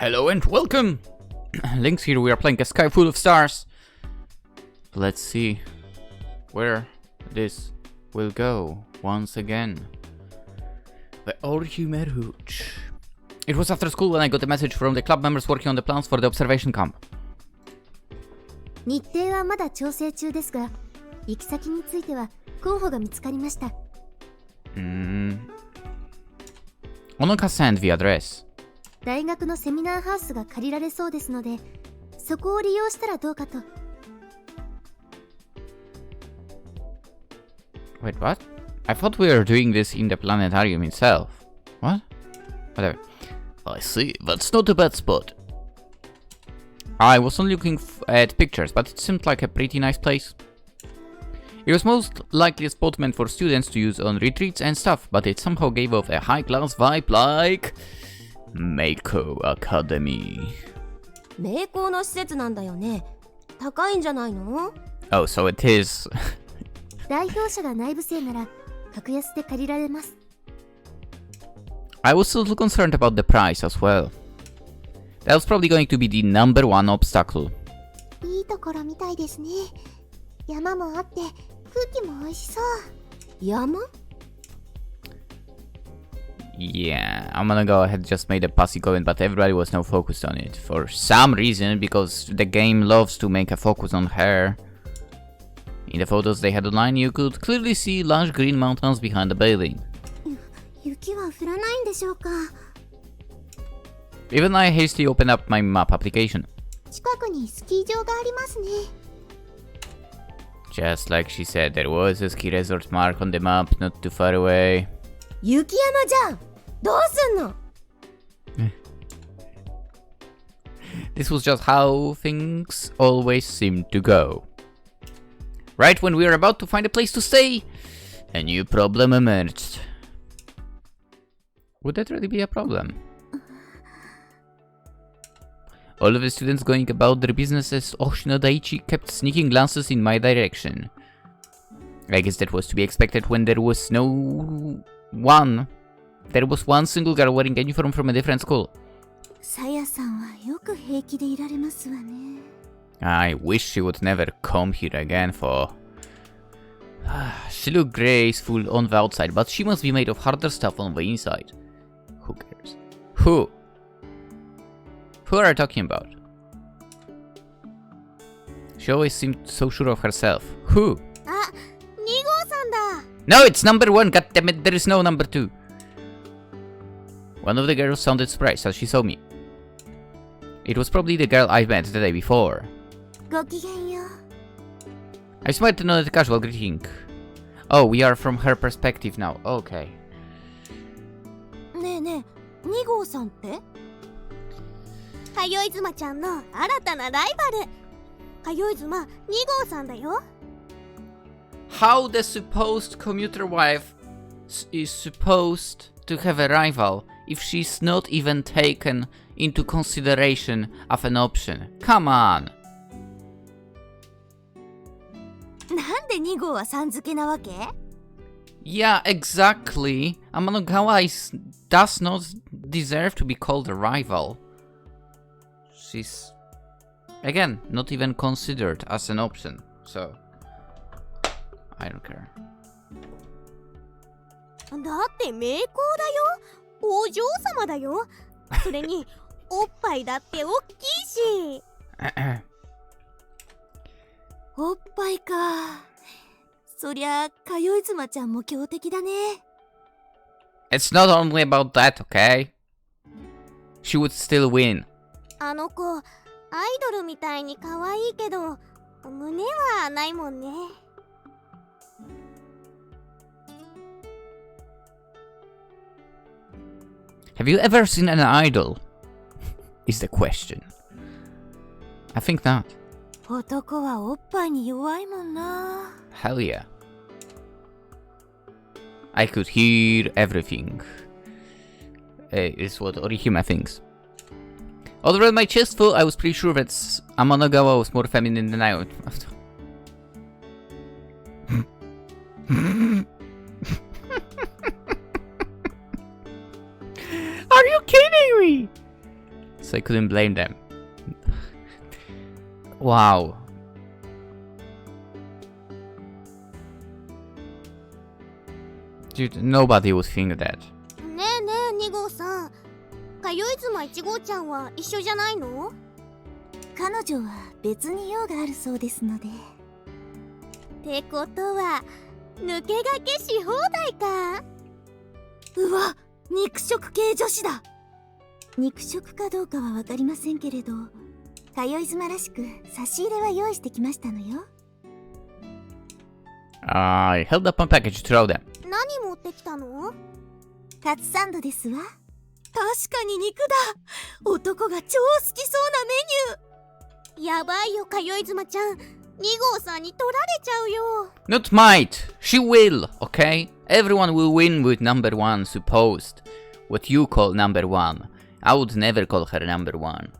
Hello and welcome! Lynx here, we are playing a sky full of stars. Let's see where this will go once again. The Orihime route. It was after school when I got a message from the club members working on the plans for the observation camp. 日程はまだ調整中ですが、行き先については候補が見つかりました。Onoka sent the address. 大学のセミナーハウスが借りられそうですので、そこを利用したらどうかと。Wait, what? I thought we were doing this in the planetarium itself. What? Whatever. I see, that's not a bad spot. I was only looking at pictures, but it seemed like a pretty nice place. It was most likely a spot meant for students to use on retreats and stuff, but it somehow gave off a high-class vibe like... Meiko Academy. 名工の施設なんだよね。高いんじゃないの？ Oh, so it is. 代表者が内部生なら格安で借りられます。I was a little concerned about the price as well. That was probably going to be the number one obstacle. いいところみたいですね。山もあって空気も美味しそう。山Yeah, I'm gonna go ahead and just made a passy comment, but everybody was now focused on it. For some reason, because the game loves to make a focus on her. In the photos they had online, you could clearly see large green mountains behind the building. 雪は降らないんでしょうか。 Even I hastily opened up my map application. 近くにスキー場がありますね。 Just like she said, there was a ski resort mark on the map not too far away. 雪山じゃん。どうすんの？ This was just how things always seemed to go. Right when we were about to find a place to stay, a new problem emerged. Would that really be a problem? All of the students going about their business as Oshino Daichi kept sneaking glances in my direction. I guess that was to be expected when there was one single girl wearing a uniform from a different school. さやさんはよく平気でいられますわね。I wish she would never come here again for... She looked graceful on the outside, but she must be made of harder stuff on the inside. Who cares? Who are you talking about? She always seemed so sure of herself. Who? あ、2号さんだ。 No, it's number one, goddammit, there is no number two. One of the girls sounded surprised as she saw me. It was probably the girl I met the day before. ごきげんよう。 I smiled and nodded a casual greeting. Oh, we are from her perspective now. Okay. ねえねえ、2号さんって？かよいずまちゃんの新たなライバル。かよいずま2号さんだよ。How the supposed commuter wife is supposed to have a rival if she's not even taken into consideration as an option? Come on! なんで2号はさん付けなわけ？ Yeah, exactly. Amanogawa does not deserve to be called a rival. She's, again, not even considered as an option, so I don't care. だって名工だよ。お嬢様だよ。それにおっぱいだって大きいし。おっぱいか。そりゃかよいずまちゃんも強敵だね。 It's not only about that, okay? She would still win. あの子アイドルみたいに可愛いけど胸はないもんね。 Have you ever seen an idol? Is the question. I think not. 男はおっぱいに弱いもんな。 Hell yeah. I could hear everything. Is what Orihime thinks. Although with my chest full, I was pretty sure that Amanogawa was more feminine than I would. Are you kidding me? so I couldn't blame them. Wow. Dude, nobody would think that. ねえねえ2号さん、通い妻1号ちゃんは一緒じゃないの？彼女は別に用があるそうですので。ってことは抜け駆けし放題か。うわ、肉食系女子だ。肉食かどうかは分かりませんけれど、通い妻らしく差し入れは用意してきましたのよ。I held up a package to throw them. 何持ってきたの？カツサンドですわ。確かに肉だ。男が超好きそうなメニュー。やばいよ、通い妻ちゃん。2号さんに取られちゃうよ。Not might. She will, okay? Everyone will win with number one, supposed. What you call number one. I would never call her number one.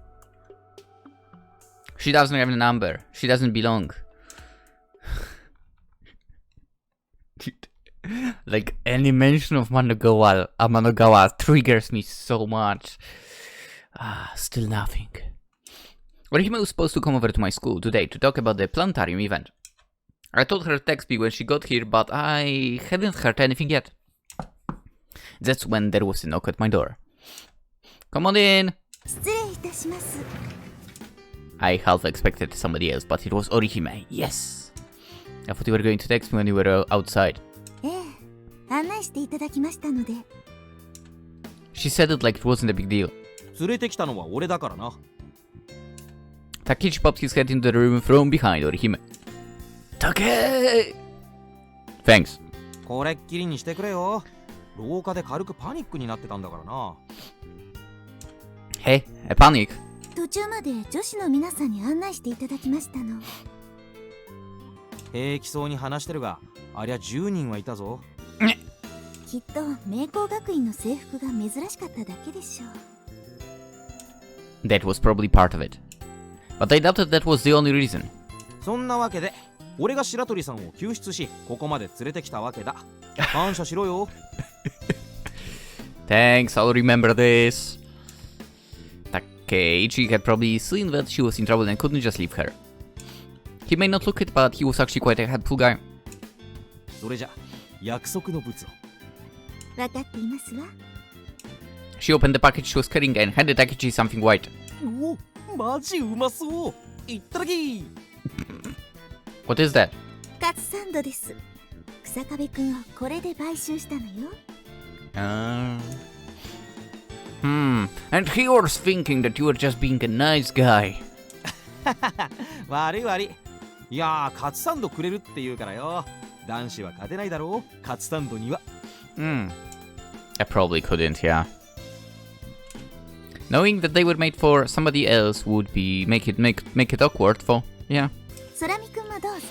She doesn't have a number. She doesn't belong. Dude, like any mention of Amanogawa triggers me so much. Still nothing. Orihime was supposed to come over to my school today to talk about the Planetarium event. I told her to text me when she got here, but I hadn't heard anything yet. That's when there was a knock at my door. Come on in! 失礼いたします。I half expected somebody else, but it was Orihime. Yes! I thought you were going to text me when you were outside. ええ、案内していただきましたので。She said it like it wasn't a big deal. 連れてきたのは俺だからな。Takechi popped his head into the room from behind Orihime. Take! Thanks. これっきりにしてくれよ。廊下で軽くパニックになってたんだからな。Hey, a panic? 途中まで女子の皆さんに案内していただきましたの。平気そうに話してるが、ありゃ10人はいたぞ。きっと明光学院の制服が珍しかっただけでしょう。That was probably part of it. But I doubted that was the only reason. そんなわけで、俺が白鳥さんを救出し、ここまで連れてきたわけだ。感謝しろよ。Thanks, I'll remember this. Takeichi had probably seen that she was in trouble and couldn't just leave her. He may not look it, but he was actually quite a helpful guy. それじゃ、約束の物を。分かっていますわ。She opened the package she was carrying and handed Takechi something white. おお、マジうまそう。いっただき。What is that? カツサンドです。草壁くんをこれで買収したのよ。And he was thinking that you were just being a nice guy. 悪い悪い。いやー、カツサンドくれるって言うからよ。男子は勝てないだろう、カツサンドには。I probably couldn't, yeah. Knowing that they were made for somebody else would be make it awkward for, yeah. 空見くんもどうぞ。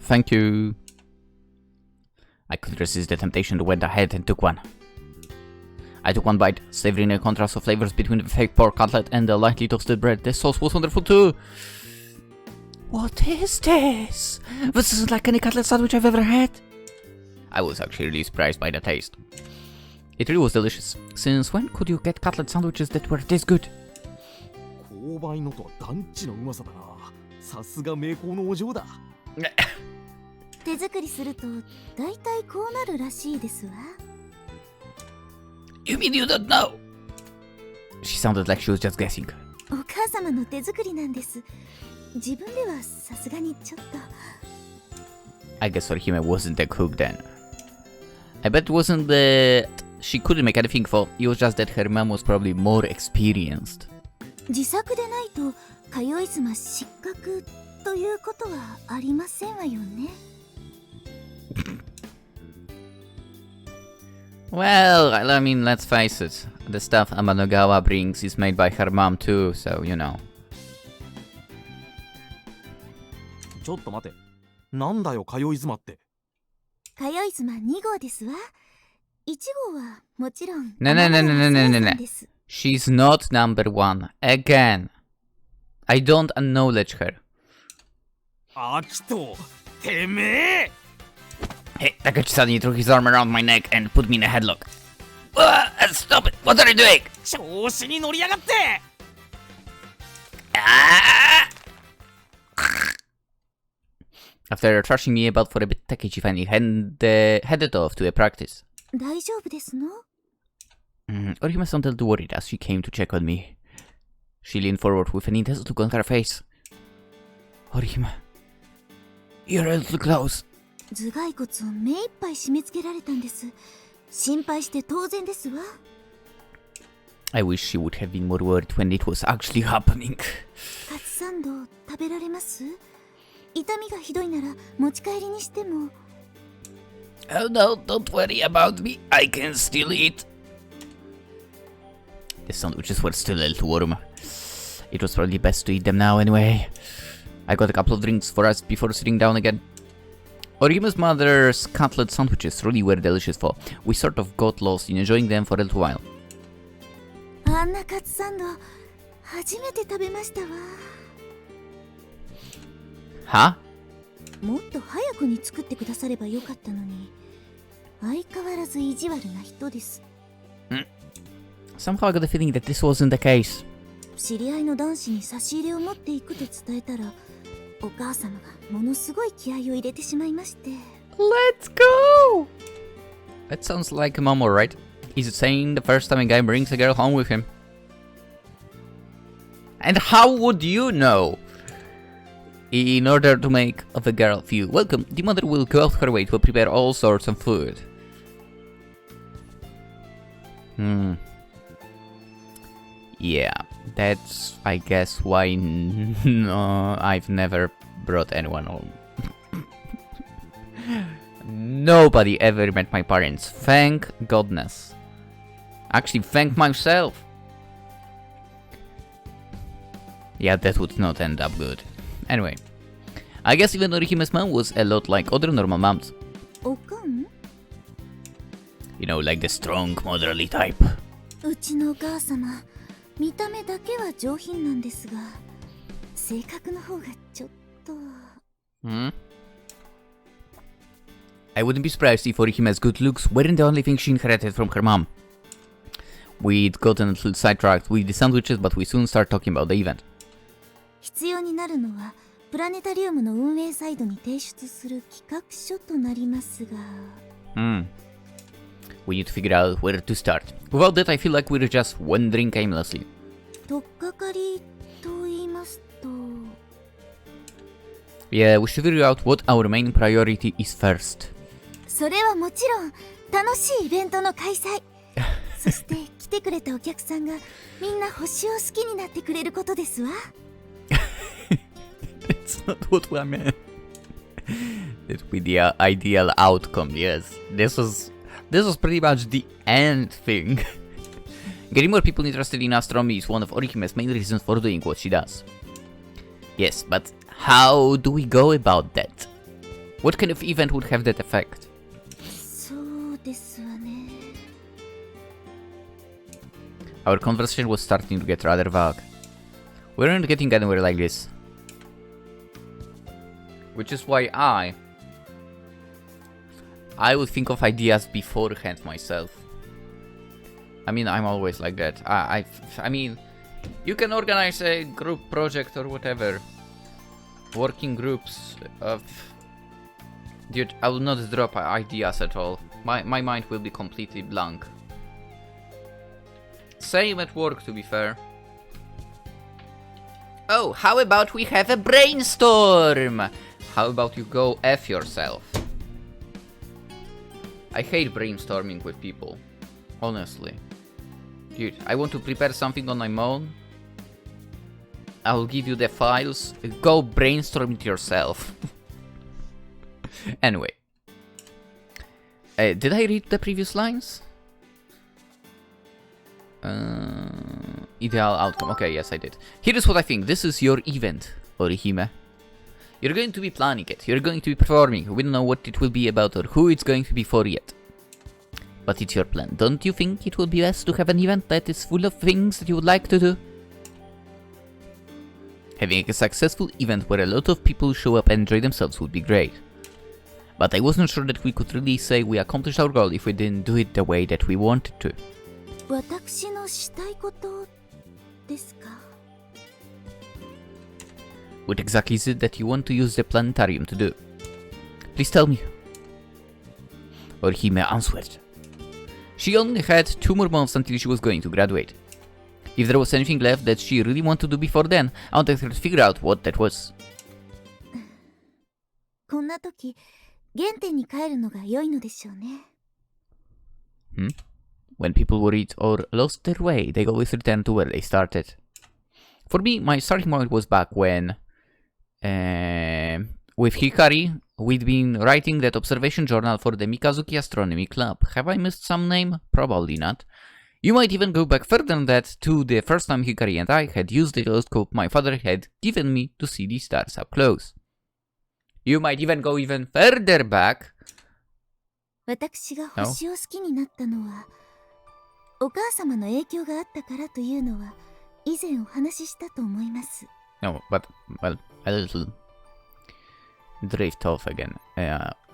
Thank you. I couldn't resist the temptation to went ahead and took one. I took one bite, savoring a contrast of flavors between the fake pork cutlet and the lightly toasted bread. The sauce was wonderful too. What is this? This isn't like any cutlet sandwich I've ever had. I was actually really surprised by the taste. It really was delicious. Since when could you get cutlet sandwiches that were this good? 購買のとは団地のうまさだな。さすが名工のお嬢だ。手作りすると大体こうなるらしいですわ。You mean you don't know? She sounded like she was just guessing. お母様の手作りなんです。自分ではさすがにちょっと。I guess Orihime wasn't a cook then. I bet it wasn't that she couldn't make anything for. It was just that her mom was probably more experienced. 自作でないと通い妻失格ということはありませんわよね。Well, I mean, let's face it. The stuff Amanogawa brings is made by her mom too, so you know. ちょっと待て。なんだよ、通い妻って。通い妻2号ですわ。1号はもちろん。No. She's not number one. Again. I don't acknowledge her. アキト、てめえ Hey, Takechi suddenly threw his arm around my neck and put me in a headlock. Stop it! What are you doing? 調子に乗りやがって。 After thrashing me about for a bit, Takechi finally headed off to a practice. 大丈夫ですの？ Orihime sounded worried as she came to check on me. She leaned forward with an intense look on her face. Orihime, you're a little close. 頭蓋骨を目いっぱい締め付けられたんです。心配して当然ですわ。I wish she would have been more worried when it was actually happening. カツサンド食べられます？痛みがひどいなら持ち帰りにしても。Oh no, don't worry about me. I can still eat. The sandwiches were still a little warm. It was probably best to eat them now anyway. I got a couple of drinks for us before sitting down again. Orihime's mother's cutlet sandwiches really were delicious for. We sort of got lost in enjoying them for a little while. あんなカツサンド初めて食べましたわ。Huh? もっと早くに作ってくださればよかったのに。相変わらず意地悪な人です。Somehow I got the feeling that this wasn't the case. 知り合いの男子に差し入れを持っていくと伝えたら、お母様がものすごい気合を入れてしまいまして。Let's go! That sounds like a mom, alright. Is it saying the first time a guy brings a girl home with him? And how would you know? In order to make of a girl feel welcome, the mother will go out her way to prepare all sorts of food. Yeah, that's, I guess, why no, I've never brought anyone home. Nobody ever met my parents. Thank goodness. Actually, thank myself. Yeah, that would not end up good. Anyway, I guess even Orihime's mom was a lot like other normal moms. おかん？ You know, like the strong, motherly type. うちのお母様、見た目だけは上品なんですが、性格の方がちょっと。I wouldn't be surprised if Orihime's good looks weren't the only thing she inherited from her mom. We'd gotten a little sidetracked with the sandwiches, but we soon start talking about the event. 必要になるのはプラネタリウムの運営サイドに提出する企画書となりますが。We need to figure out where to start. Without that, I feel like we're just wandering aimlessly. とっかかりと言いますと。Yeah, we should figure out what our main priority is first. それはもちろん楽しいイベントの開催。そして来てくれたお客さんがみんな星を好きになってくれることですわ。That's not what I meant. That would be the ideal outcome, yes. This was pretty much the end thing. Getting more people interested in astronomy is one of Orihime's main reasons for doing what she does. Yes, but how do we go about that? What kind of event would have that effect? そうですわね。Our conversation was starting to get rather vague. We weren't getting anywhere like this. Which is why I would think of ideas beforehand myself. I mean, I'm always like that. I mean, you can organize a group project or whatever. Working groups of... Dude, I will not drop ideas at all. My mind will be completely blank. Same at work, to be fair. Oh, how about we have a brainstorm? How about you go F yourself? I hate brainstorming with people. Honestly. Dude, I want to prepare something on my own. I'll give you the files. Go brainstorm it yourself. Anyway. Did I read the previous lines? Ideal outcome. Okay, yes, I did. Here is what I think. This is your event, Orihime. You're going to be planning it. You're going to be performing. We don't know what it will be about or who it's going to be for yet. But it's your plan. Don't you think it would be best to have an event that is full of things that you would like to do? Having a successful event where a lot of people show up and enjoy themselves would be great. but I wasn't sure that we could really say we accomplished our goal if we didn't do it the way that we wanted to. 私のしたいことですか？ What exactly is it that you want to use the planetarium to do? Please tell me. Orihime answered. She only had 2 more months until she was going to graduate. If there was anything left that she really wanted to do before then, I wanted her to figure out what that was. こんな時、原点に帰るのが良いのでしょうね。When people worried or lost their way, they always returned to where they started. For me, my starting point was back when, with Hikari, we'd been writing that observation journal for the Mikazuki Astronomy Club. Have I missed some name? Probably not. You might even go back further than that to the first time Hikari and I had used the telescope my father had given me to see the stars up close. You might even go even further back. 私が星を好きになったのは、お母様の影響があったからというのは以前お話ししたと思います。No, but, well, a little drift off again.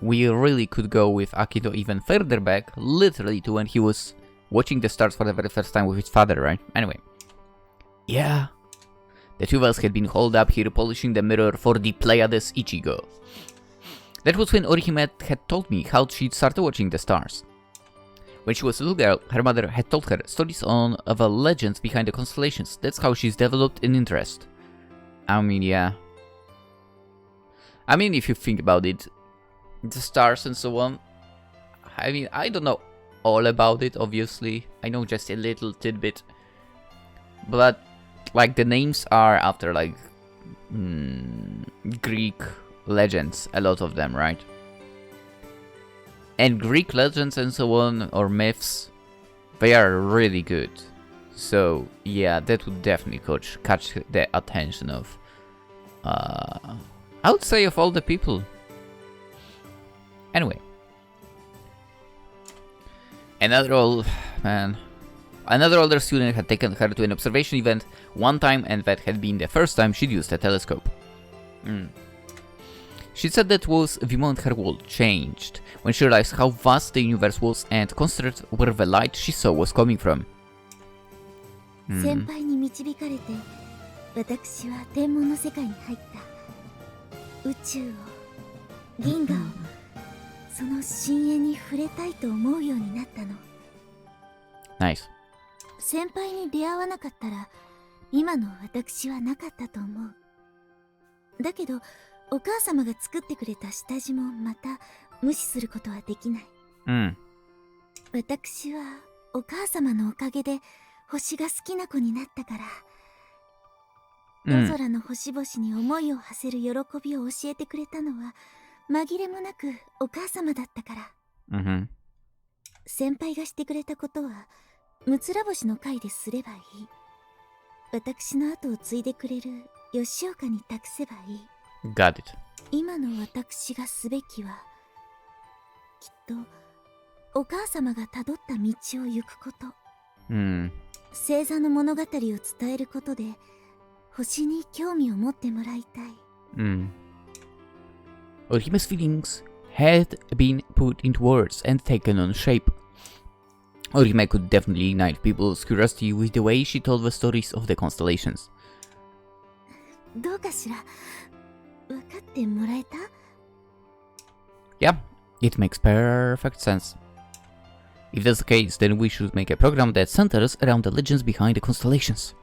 We really could go with Akito even further back, literally to when he was watching the stars for the very first time with his father, right? Anyway. Yeah. The two of us had been holed up here polishing the mirror for the Pleiades Ichigo. That was when Orihime had told me how she'd started watching the stars. When she was a little girl, her mother had told her stories of the legends behind the constellations. That's how she's developed an interest. I mean, yeah. I mean, if you think about it, the stars and so on. I mean, I don't know all about it, obviously. I know just a little tidbit. But, like, the names are after, like, Greek legends, a lot of them, right? And Greek legends and so on, or myths, they are really good. So, yeah, that would definitely catch the attention of, I would say, of all the people. Anyway. Another older student had taken her to an observation event one time, and that had been the first time she'd used a telescope. She said that was the moment her world changed, when she realized how vast the universe was and considered where the light she saw was coming from. 先輩に導かれて、私は天文の世界に入った。宇宙を、銀河を、その深淵に触れたいと思うようになったの。Nice. 先輩に出会わなかったら、今の私はなかったと思う。だけど、お母様が作ってくれた下地もまた無視することはできない。私はお母様のおかげで星が好きな子になったから、夜空の星々に思いを馳せる喜びを教えてくれたのは紛れもなくお母様だったから。先輩がしてくれたことはむつら星の会ですればいい。私の後を継いでくれる吉岡に託せばいい。Got it. 今の私がすべきは、きっとお母様がたどった道を行くこと。星座の物語を伝えることで、星に興味を持ってもらいたい。Orihime's feelings had been put into words and taken on shape. Orihime could definitely ignite people's curiosity with the way she told the stories of the constellations. どうかしら、分かってもらえた？ Yeah, it makes perfect sense. If that's the case, then we should make a program that centers around the legends behind the constellations.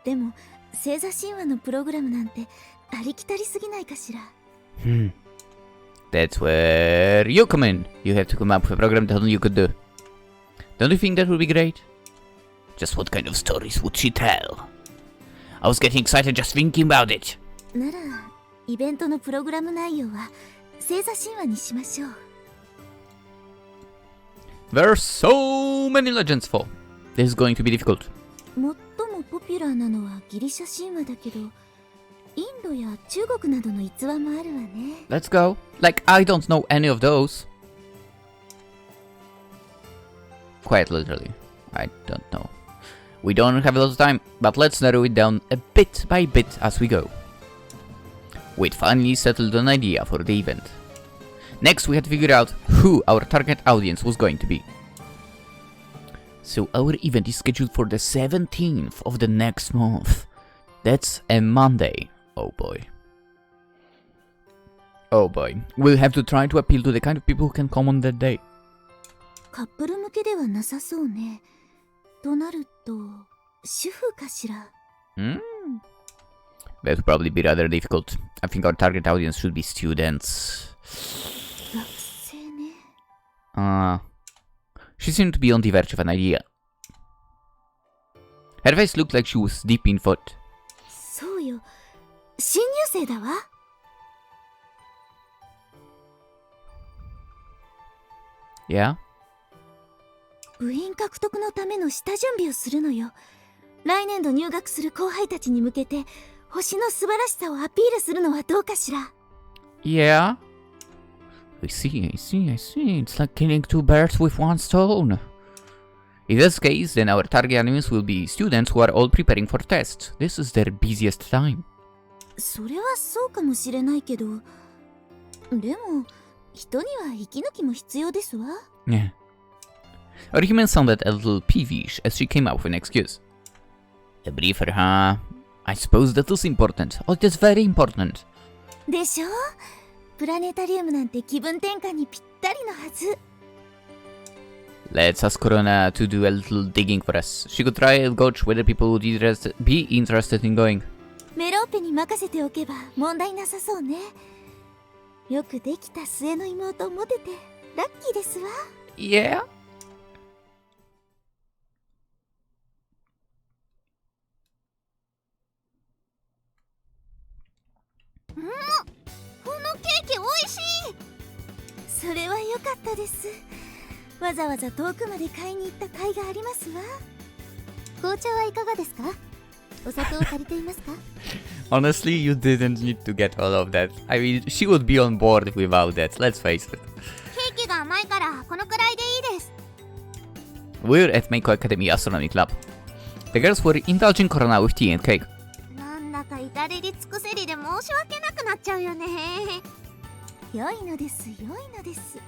でも、星座神話のプログラムなんてありきたりすぎないかしら。That's where you come in. You have to come up with a program that only you could do. Don't you think that would be great? Just what kind of stories would she tell? I was getting excited just thinking about it. なら、イベントのプログラム内容は星座神話にしましょう。There are so many legends for. This is going to be difficult. 最もポピュラーなのはギリシャ神話だけど、インドや中国などの逸話もあるわね。Let's go. Like, I don't know any of those. Quite literally. I don't know. We don't have a lot of time, but let's narrow it down a bit by bit as we go. We'd finally settled an idea for the event. Next, we had to figure out who our target audience was going to be. So our event is scheduled for the 17th of the next month. That's a Monday. Oh boy. Oh boy. We'll have to try to appeal to the kind of people who can come on that day. カップル向けではなさそうね。となると、主婦かしら。That would probably be rather difficult. I think our target audience should be students. 学生ね。She seemed to be on the verge of an idea. Her face looked like she was deep in thought. そうよ。新入生だわ。Yeah? 部員獲得のための下準備をするのよ。来年度入学する後輩たちに向けて星の素晴らしさをアピールするのはどうかしら。 Yeah? I see. It's like killing two birds with one stone. In this case, then our target audience will be students who are all preparing for tests. This is their busiest time. それはそうかもしれないけど、でも人には息抜きも必要ですわ。Yeah. Orihime sounded a little peevish as she came up with an excuse. A briefer, huh? I suppose that is important. Oh, that's very important. でしょ？プラネタリウムなんて気分転換にぴったりのはず。Let's ask Corona to do a little digging for us. She could try and gauge whether people would be interested in going. メローペに任せておけば問題なさそうね。よくできた末の妹を持ててラッキーですわ。Yeah? このケーキおいしい。それは良かったです。わざわざ遠くまで買いに行った甲斐がありますわ。紅茶はいかがですか？お砂糖足りていますか？ Honestly, you didn't need to get all of that. I mean, she would be on board without that, let's face it. ケーキが甘いからこのくらいでいいです。 We're at Meiko Academy Astronomy Club. The girls were indulging Corona with tea and cake. なんだか至れり尽くせりで申し訳なくなっちゃうよね。良いのです、良いのです。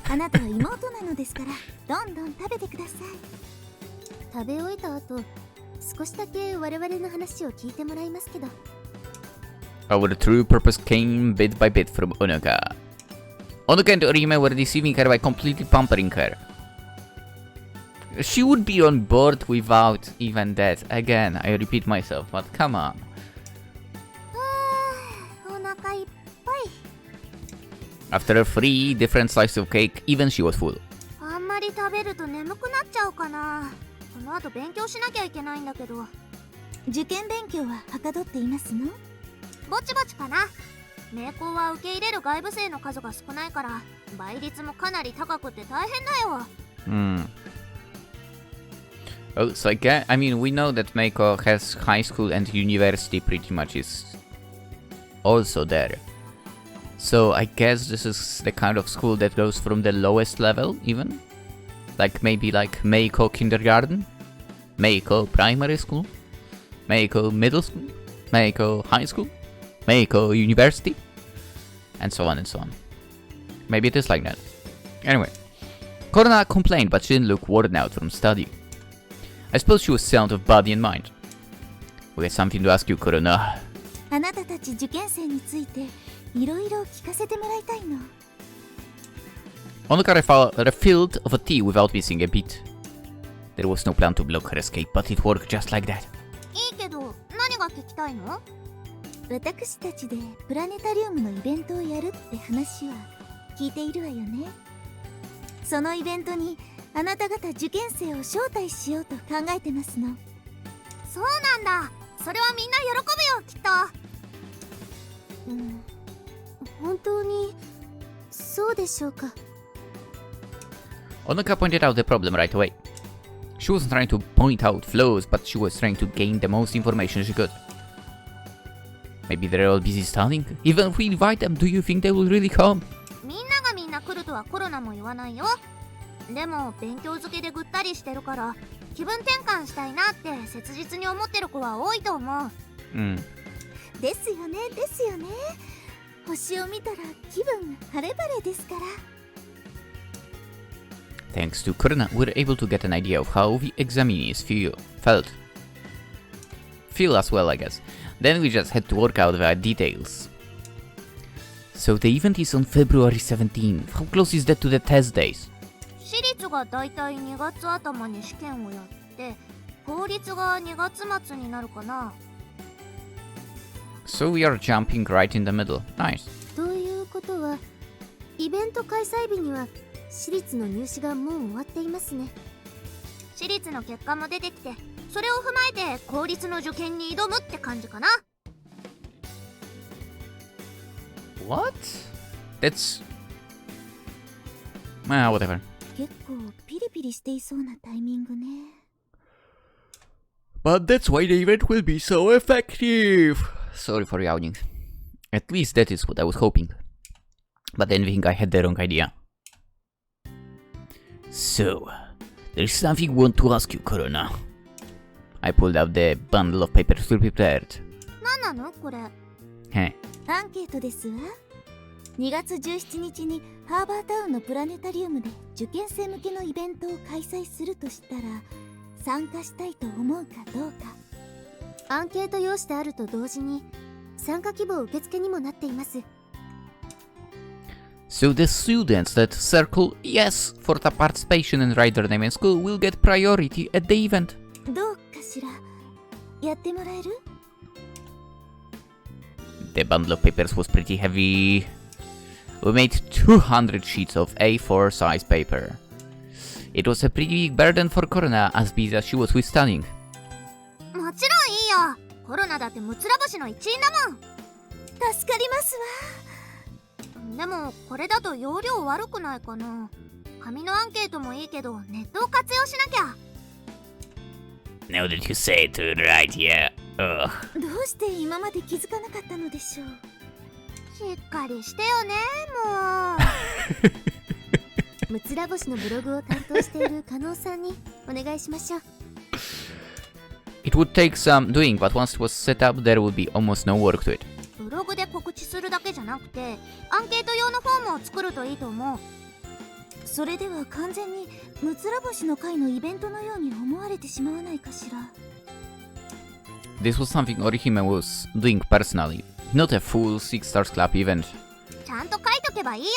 あなたは妹なのですから、どんどん食べてください。食べ終えた後、少しだけ我々の話を聞いてもらいますけど。Our true purpose came bit by bit from Onoka. Onoka and Orihime were deceiving her by completely pampering her. She would be on board without even that. Again, I repeat myself, but come on. お腹いっぱい。 After 3 different slices of cake, even she was full. あんまり食べると眠くなっちゃうかな。この後勉強しなきゃいけないんだけど。受験勉強ははかどっていますの？ぼちぼちかな。名校は受け入れる外部生の数が少ないから倍率もかなり高くて大変だよ。Oh, so I mean, we know that Meiko has high school and university pretty much is also there. So I guess this is the kind of school that goes from the lowest level even? Like maybe like Meiko kindergarten? Meiko primary school? Meiko middle school? Meiko high school? Meiko university? And so on and so on. Maybe it is like that. Anyway, Corona complained but she didn't look worn out from studying. I suppose she was sound of body and mind. We had something to ask you, Corona. あなたたち受験生についていろいろ聞かせてもらいたいの。Onoka refilled of a tea without missing a beat. There was no plan to block her escape, but it worked just like that. いいけど何が聞きたいの？私たちでプラネタリウムのイベントをやるって話は聞いているわよね。そのイベントにあなた方受験生を招待しようと考えてますの。そうなんだ。それはみんな喜ぶよきっと。本当にそうでしょうか。Onoka pointed out the problem right away. She wasn't trying to point out flaws, but she was trying to gain the most information she could. Maybe they're all busy studying? Even if we invite them, do you think they will really come? みんながみんな来るとはコロナも言わないよ。でも勉強漬けでぐったりしてるから気分転換したいなって切実に思ってる子は多いと思う。ですよね、ですよね。星を見たら気分晴れ晴れですから。 Thanks to Kurna, we're able to get an idea of how the examinees felt. Feel as well, I guess. Then we just had to work out the details. So the event is on February 17th. How close is that to the test days? 私立がだいたい2月頭に試験をやって、公立が2月末になるかな。So we are jumping right in the middle. Nice. ということは、イベント開催日には私立の入試がもう終わっていますね。私立の結果も出てきて、それを踏まえて公立の受験に挑むって感じかな。What? That's... whatever. 結構ピリピリしていそうなタイミングね。 But that's why the event will be so effective. Sorry for yawning. At least that is what I was hoping. But then I think I had the wrong idea. So, there's something I want to ask you, Corona. I pulled out the bundle of papers we prepared. 何なのこれ。Heh. アンケートですわ。2月17日にハーバータウンのプラネタリウムで受験生向けのイベントを開催するとしたら参加したいと思うかどうか。アンケート用紙であると同時に参加希望受付にもなっています。 So the students that circle yes for the participation and write their name in school will get priority at the event. どうかしら。やってもらえる？ The bundle of papers was pretty heavy. We made 200 sheets of A4 size paper. It was a pretty big burden for Corona as busy as she was with studying. もちろんいいよ。コロナだってムツラ星の一員だもん。助かりますわ。でもこれだと容量悪くないかな。紙のアンケートもいいけどネットを活用しなきゃ。Now that you say it, right, yeah. Ugh. どうして今まで気づかなかったのでしょう。しっかりしてよね、もう。ムツラ星のブログを担当している加納さんにお願いしましょう。It would take some doing, but once it was set up, there would be almost no work to it. ブログで告知するだけじゃなくて、アンケート用のフォームを作るといいと思う。それでは完全にムツラ星の会のイベントのように思われてしまわないかしら。This was something Orihime was doing personally, not a full Six Stars Club event. ちゃんと書いとけばいいよ。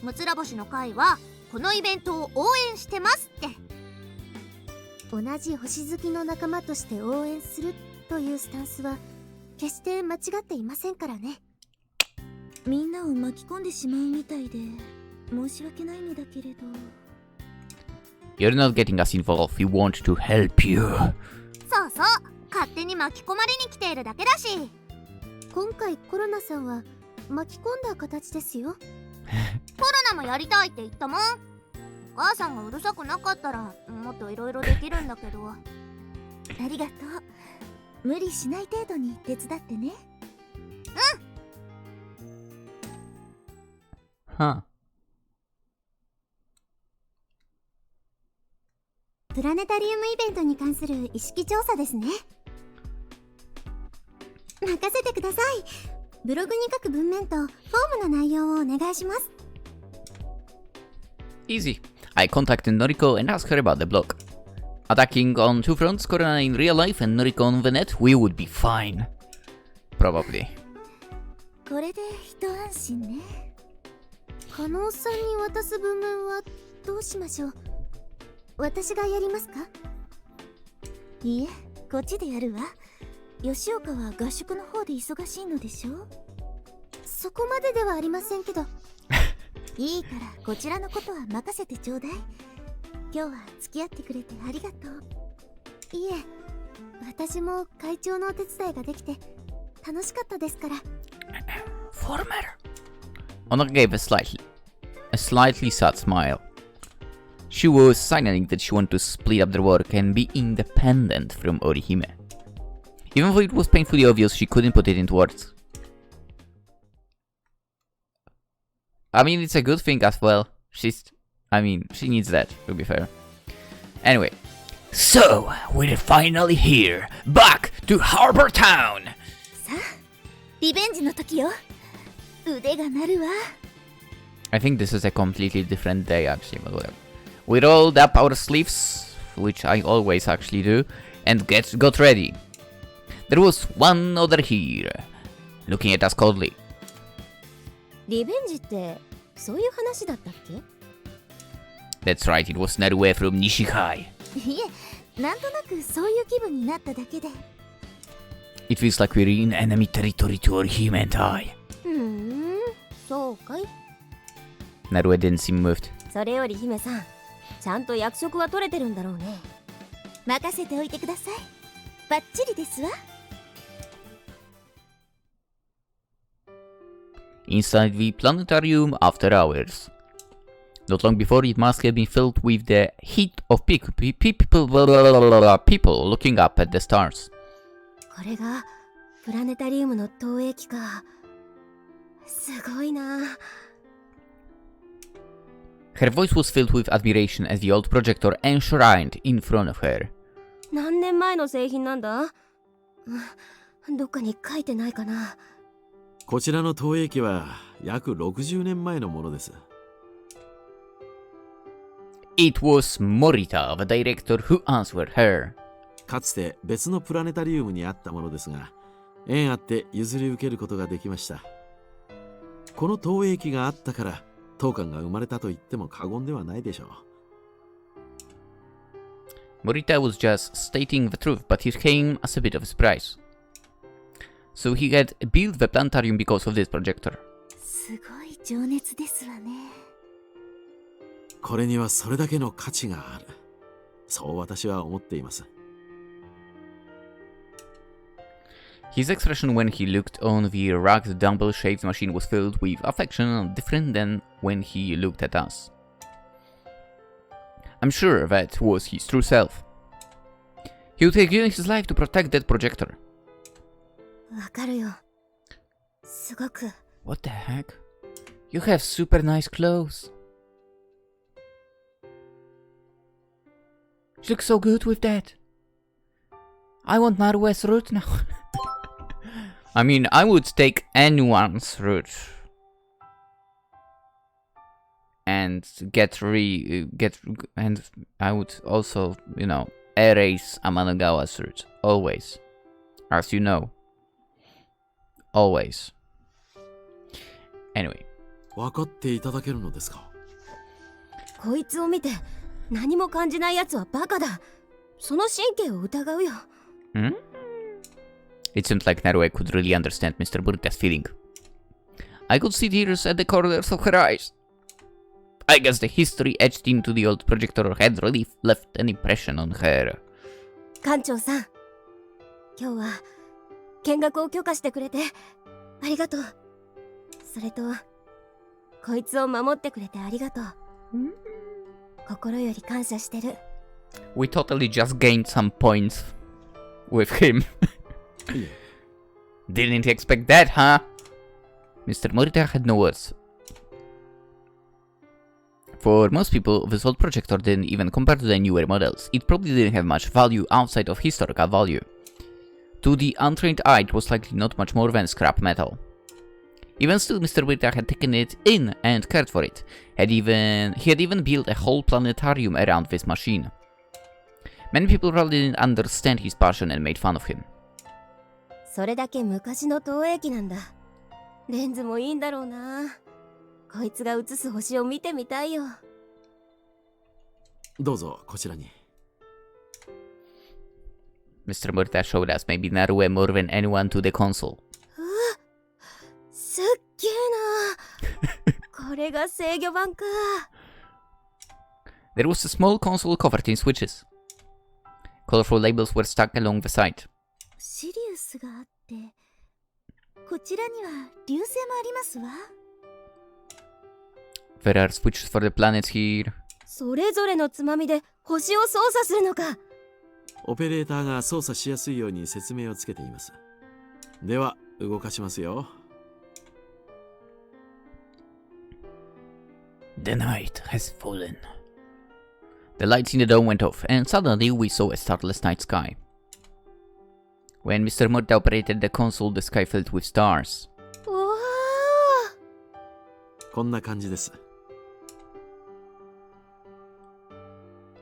ムツラ星の会はこのイベントを応援してますって。同じ星好きの仲間として応援するというスタンスは決して間違っていませんからね。みんなを巻き込んでしまうみたいで申し訳ないのだけれど。 You're not getting us involved, we want to help you. そうそう、勝手に巻き込まれに来ているだけだし。今回コロナさんは巻き込んだ形ですよ。コロナもやりたいって言ったもん。お母さんがうるさくなかったらもっといろいろできるんだけど。ありがとう。無理しない程度に手伝ってね。Huh. プラネタリウムイベントに関する意識調査ですね。任せてください。ブログに書く文面とフォームの内容をお願いします。Easy. I contacted Noriko and asked her about the blog. Attacking on two fronts, Corona in real life and Noriko on the net, we would be fine. Probably. これで一安心ね。加納さんに渡す文面はどうしましょう。私がやりますか？いえ、こっちでやるわ。吉岡は合宿の方で忙しいのでしょ。そこまでではありませんけど。いいからこちらのことは任せてちょうだい。今日は付き合ってくれてありがとう。いえ、私も会長のお手伝いができて楽しかったですから。Formal. Honor gave a slightly sad smile. She was signaling that she wanted to split up their work and be independent from Orihime. Even though it was painfully obvious, she couldn't put it into words. I mean, it's a good thing as well. She needs that, to be fair. Anyway. So, we're finally here, back to Harbor Town! さあ、リベンジの時よ。腕が鳴るわ。 I think this is a completely different day actually, but whatever. We rolled up our sleeves, which I always actually do, and got ready. There was one other here, looking at us coldly. リベンジってそういう話だったっけ？ That's right, it was Narue from Nishikai. いえ、なんとなくそういう気分になっただけで。It feels like we're in enemy territory to Orihime and I. そうかい。 Narue didn't seem moved. それより姫さん、ちゃんと約束は取れてるんだろうね。任せておいてください。バッチリですわ。Inside the Planetarium after hours. Not long before, it must have been filled with the heat of people looking up at the stars. これがプラネタリウムの投影機か。すごいな。 Her voice was filled with admiration as the old projector enshrined in front of her. 何年前の製品なんだ？どっかに書いてないかな。こちらの投影機は約60年前のものです。It was Morita, the director, who answered her. かつて別のプラネタリウムにあったものですが、縁あって譲り受けることができました。この投影機があったから当館が生まれたと言っても過言ではないでしょう。Morita was just stating the truth, but it came as a bit of a surprise. So he had built the planetarium because of this projector. すごい情熱ですわね。これにはそれだけの価値がある。そう私は思っています。His expression when he looked on the rugged dumbbell-shaped machine was filled with affection, different than when he looked at us. I'm sure that was his true self. He would have given his life to protect that projector. わかるよ。すごく。 What the heck? You have super nice clothes. You look so good with that. I want Narue's route now. I mean, I would take anyone's route and and I would also, you know, erase Amanagawa's route. Always. As you know. Always. Anyway. 分かっていただけるのですか？こいつを見て何も感じないやつはバカだ。その神経を疑うよ。Hmm? It seemed like Narue could really understand Mr. Burita's feeling. I could see tears at the corners of her eyes. I guess the history etched into the old projector had really left an impression on her. 館長さん、今日は見学を許可してくれてありがとう。それと、こいつを守ってくれてありがとう。心より感謝してる。We totally just gained some points with him. Didn't expect that, huh? Mr. Morita had no words. For most people, this old projector didn't even compare to the newer models. It probably didn't have much value outside of historical value. To the untrained eye, it was likely not much more than scrap metal. Even still, Mr. Morita had taken it in and cared for it. He had even built a whole planetarium around this machine. Many people probably didn't understand his passion and made fun of him. それだけ昔の投影機なんだ。レンズもいいんだろうな。こいつが映す星を見てみたいよ。どうぞこちらに。Mr. Morita showed us maybe Narue more than anyone to the console. すっげえな。これが制御盤か。There was a small console covered in switches. Colorful labels were stuck along the side. シリウスがあって、こちらには流星もありますわ。There are switches for the planets here. それぞれのつまみで星を操作するのか。オペレーターが操作しやすいように説明をつけています。では動かしますよ。The night has fallen. The lights in the dome went off, and suddenly we saw a starless night sky. When Mr. Morita operated the console, the sky filled with stars. おー、こんな感じです。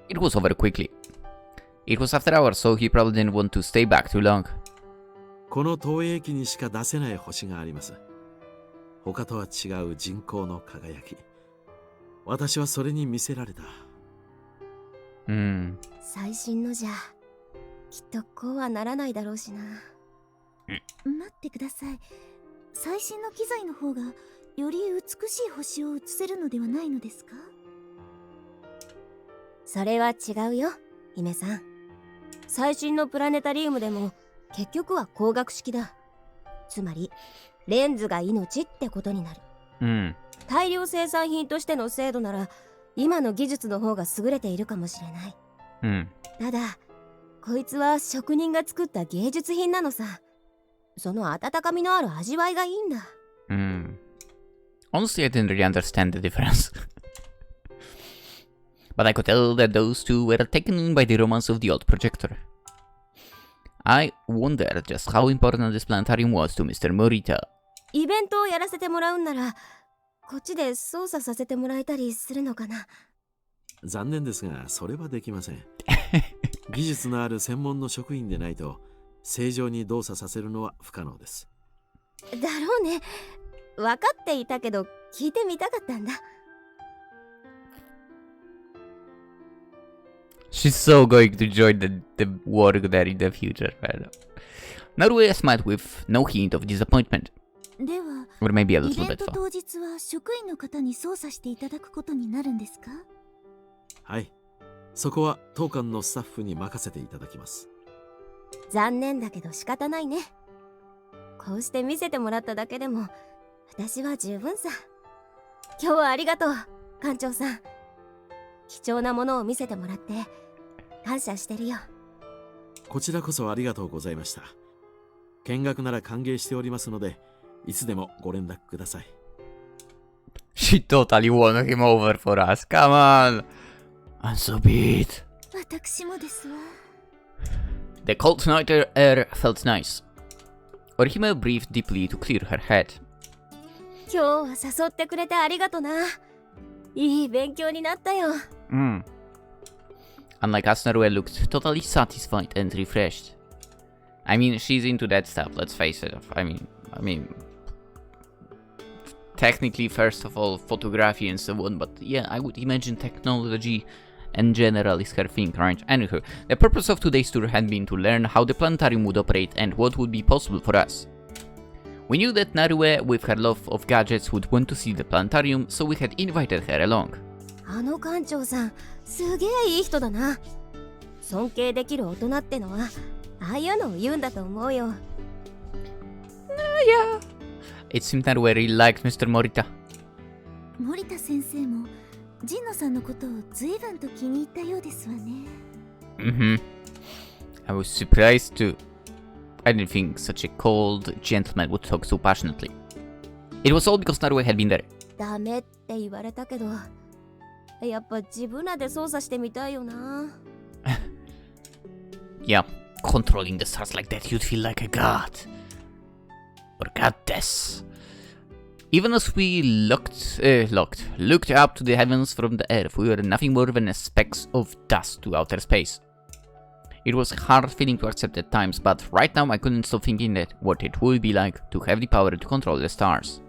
It was over quickly. It was after hours, so he probably didn't want to stay back too long. この投影機にしか出せない星があります。他とは違う人工の輝き。私はそれに見せられた。最新のじゃきっとこうはならないだろうしな。待ってください。最新の機材の方がより美しい星を映せるのではないのですか？それは違うよ、姫さん。最新のプラネタリウムでも結局は光学式だ。つまりレンズが命ってことになる。大量生産品としての精度なら今の技術の方が優れているかもしれない。ただこいつは職人が作った芸術品なのさ。その温かみのある味わいがいいんだ。Honestly, I didn't really understand the difference. But I could tell that those two were taken in by the romance of the old projector. I wonder just how important this planetarium was to Mr. Morita. イベントをやらせてもらうんならこっちで操作させてもらえたりするのかな。残念ですが、それはできません。技術のある専門の職員でないと正常に動作させるのは不可能です。だろうね。分かっていたけど聞いてみたかったんだ。She's so going to join the work there in the future. Naruya smiled with no hint of disappointment. では、 Or maybe a イ little ベン bit ト so. 当日は職員の方に操作していただくことになるんですか？はい。そこは当館のスタッフに任せていただきます。残念だけど仕方ないね。こうして見せてもらっただけでも私は十分さ。今日はありがとう、館長さん。貴重なものを見せてもらって感謝してるよ。こちらこそありがとうございました。見学なら歓迎しておりますので、いつでもご連絡ください。She totally won him over for us. Come on. I'm so beat. 私もですわ。The cold night air felt nice. Orihime breathed deeply to clear her head. 今日は誘ってくれてありがとな。いい勉強になったよ。Unlike us, Naruya looked totally satisfied and refreshed. I mean, she's into that stuff, let's face it. I mean, technically, first of all, photography and so on, but yeah, I would imagine technology in general is her thing, right? Anywho, the purpose of today's tour had been to learn how the planetarium would operate and what would be possible for us. We knew that Narue, with her love of gadgets, would want to see the planetarium, so we had invited her along. あの館長さん、すげえいい人だな。尊敬できる大人ってのは、ああいうのを言うんだと思うよ。Yeah. It seemed Narue really liked Mr. Morita. 森田先生も神野さんのことを随分と気に入ったようですわね。I was surprised too. I didn't think such a cold gentleman would talk so passionately. It was all because Narue had been there. ダメって言われたけど、やっぱ自分らで操作してみたいよな。Yeah, controlling the stars like that, you'd feel like a god. Or goddess. Even as we looked up to the heavens from the earth, we were nothing more than specks of dust to outer space. It was hard feeling to accept at times, but right now I couldn't stop thinking that what it would be like to have the power to control the stars.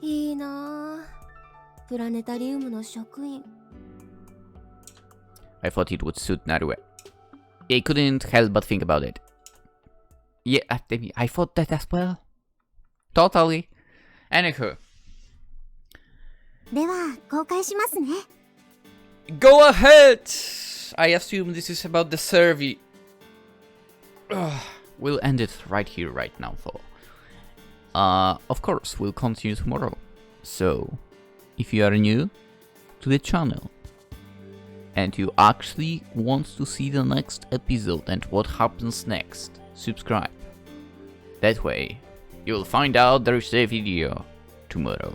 いいなぁ、プラネタリウムの職員。I thought it would suit Narue. I couldn't help but think about it. Yeah, I thought that as well. Totally. Anywho. では、公開しますね。Go ahead! I assume this is about the survey. We'll end it right here, right now, though. Of course, we'll continue tomorrow. So, if you are new to the channel, and you actually want to see the next episode and what happens next, subscribe. That way, you'll find out there's a video tomorrow.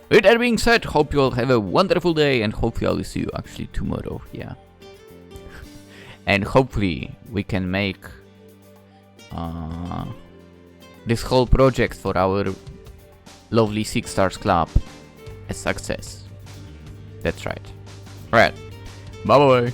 With that being said, hope you all have a wonderful day and hopefully I'll see you actually tomorrow, yeah. And hopefully we can make this whole project for our lovely 6 Stars Club a success. That's right. Alright. Bye bye.